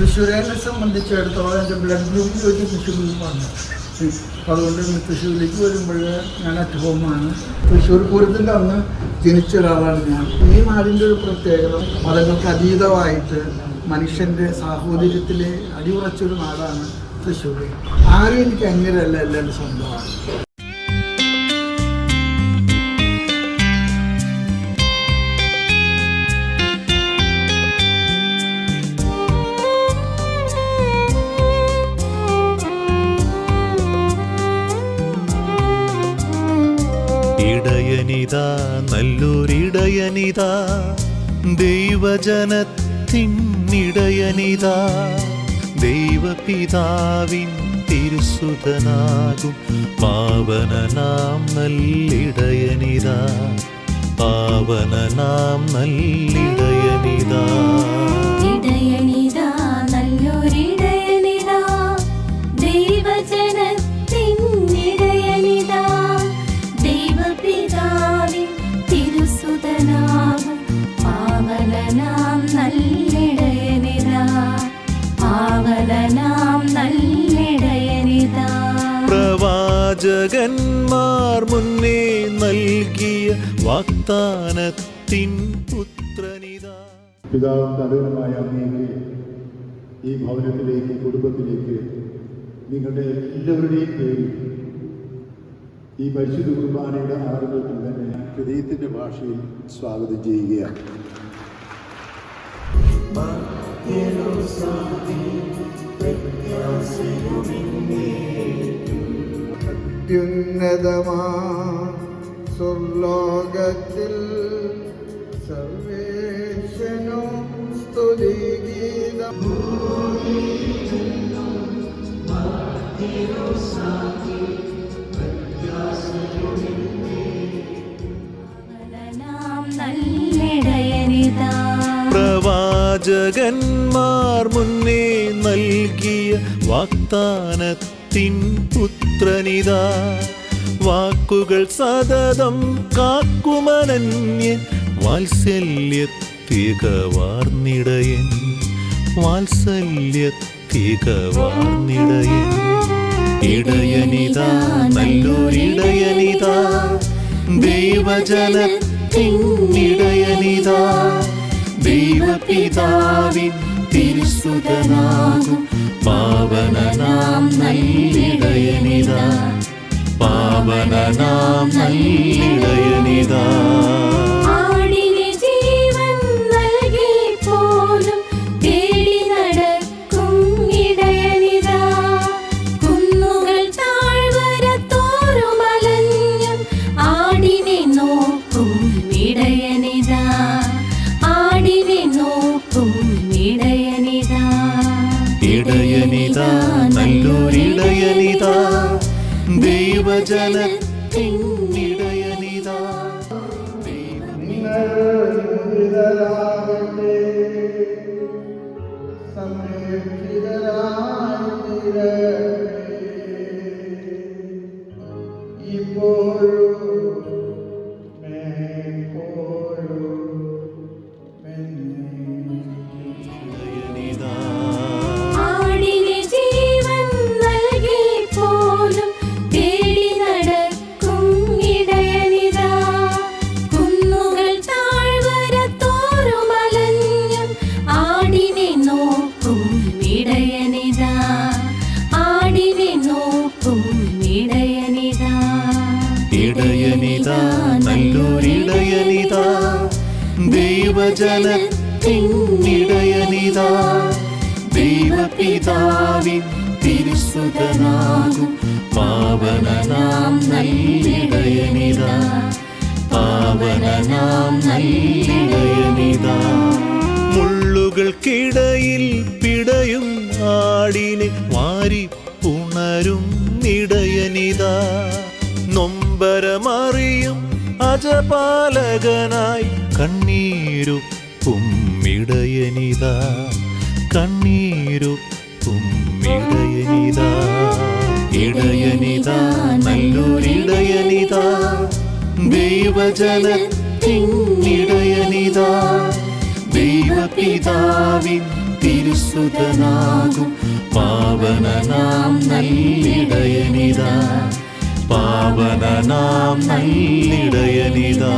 തൃശ്ശൂരേനെ സംബന്ധിച്ചിടത്തോളം എൻ്റെ blood group ചോദിച്ച് തൃശ്ശൂർ ഗ്രൂപ്പാണ്. അതുകൊണ്ട് തൃശ്ശൂരിലേക്ക് വരുമ്പോൾ ഞാൻ അറ്റ് ഹോമാണ്. തൃശ്ശൂർ പൂരത്തിൻ്റെ അന്ന് ജനിച്ച ഒരാളാണ് ഞാൻ. ഈ നാടിൻ്റെ ഒരു പ്രത്യേകത മതങ്ങൾക്ക് അതീതമായിട്ട് മനുഷ്യൻ്റെ സാഹോദര്യത്തിൽ അടിയുറച്ചൊരു നാടാണ് തൃശ്ശൂർ. ആരും എനിക്ക് അന്യരല്ല, എല്ലാവരും സ്വന്തമാണ്. ഇടയനിതാ നല്ലൊരിടയനിതാ, ദൈവജനത്തിനിടയനിതാ, ദൈവപിതാവിൻ തിരുസുതനാകും പാവനനാം നല്ലിടയനിതാ, പാവനനാം നല്ലിടയനിതാ. ഇടയനിതാ നല്ലൊരിടയനിതാ, ദൈവജനത്തിനിടയനിതാ, ദൈവപിതാവിൻ തിരുസുതനാകും പാവനനാം നല്ലിടയനിതാ, പാവനനാം നല്ലിടയനിതാ. പ്രവാചകന്മാർ മുന്നേ നൽകിയ വാഗ്ദാനത്തിൻ പുത്രനിതാ. പിതാവും തലവനുമായ അങ്ങേക്ക് ഈ ഭവനത്തിലേക്ക്, കുടുംബത്തിലേക്ക് നിങ്ങളുടെ എല്ലാവരുടെയും പേരിൽ ഈ പരിശുദ്ധ കുർബാനയുടെ ആരംഭത്തിൽ തന്നെ ഹൃദയത്തിൻ്റെ ഭാഷയിൽ സ്വാഗതം ചെയ്യുകയാണ്. അത്യുന്നതമാ സ്വർലോകത്തിൽ സർവേശനോ സ്തുതിഗീതം. പ്രവാചകന്മാർ മുന്നേ നൽകിയ വാഗ്ദാനത്തിൻ പുത്രനിതാ, വാക്കുകൾ സതതം കാക്കുമനന്യൻ, വാത്സല്യത്തികവാർന്നിടയൻ, വാത്സല്യത്തികവാർന്നിടയൻ. ഇടയനിതാ നല്ലൊരിടയനിതാ, ദൈവജനത്തിനിടയനിതാ, ദൈവപിതാവിൻ തിരുസുതനാകും പാവനനാം നല്ലിടയനിതാ, പാവനനാം നല്ലിടയനിതാ. ആടിന് ജീവൻ നൽകി പോലും തേടി നടക്കും ഇടയനിതാ, കുന്നുകൾ താഴ്വര തോറും അലഞ്ഞും ആടിനെ നോക്കും ഇടയനിതാ, ആടിനെ നോക്കും ഇടയനിതാ. ഇടയനിതാ നല്ലൊരിടയനിതാ, ദൈവജനത്തിനിടയനിതാ, മുദ്രിതരാകട്ടെ, സംരക്ഷിതരായിത്തീരട്ടെ, ഇപ്പോഴും എപ്പോഴും ഇടയനിതാ. ആടിന് ജീവൻ നൽകി പോലും തേടി നടക്കും ഇടയനിതാ, കുന്നുകൾ താഴ്വര തോറും അലഞ്ഞും ആടിനെ നോക്കും ഇടയനിതാ, ആടിനെ നോക്കും ഇടയനിതാ. ഇടയനിതാ നല്ലൊരിടയനിതാ, ദൈവജനത്തിനിടയനിതാ, ദൈവപിതാവിൻ തിരുസുതനാകും പാവനനാം നല്ലിടയനിതാ, പാവനനാം നല്ലിടയനിതാ. മുള്ളുകൾക്കിടയിൽ പിടയും ആടിനെ വാരിപ്പുണരും ഇടയനിതാ, നൊമ്പരമറിയും അജപാലകനായി കണ്ണീരുപ്പും ഇടയനിതാ, കണ്ണീരുപ്പും ഇടയനിതാ. ഇടയനിതാ നല്ലൊരിടയനിതാ, ദൈവജനത്തിനിടയനിതാ, ദൈവപിതാവിൻ തിരുസുതനാകും പാവനനാം നല്ലിടയനിതാ പാവനനാം നല്ലിടയനിതാ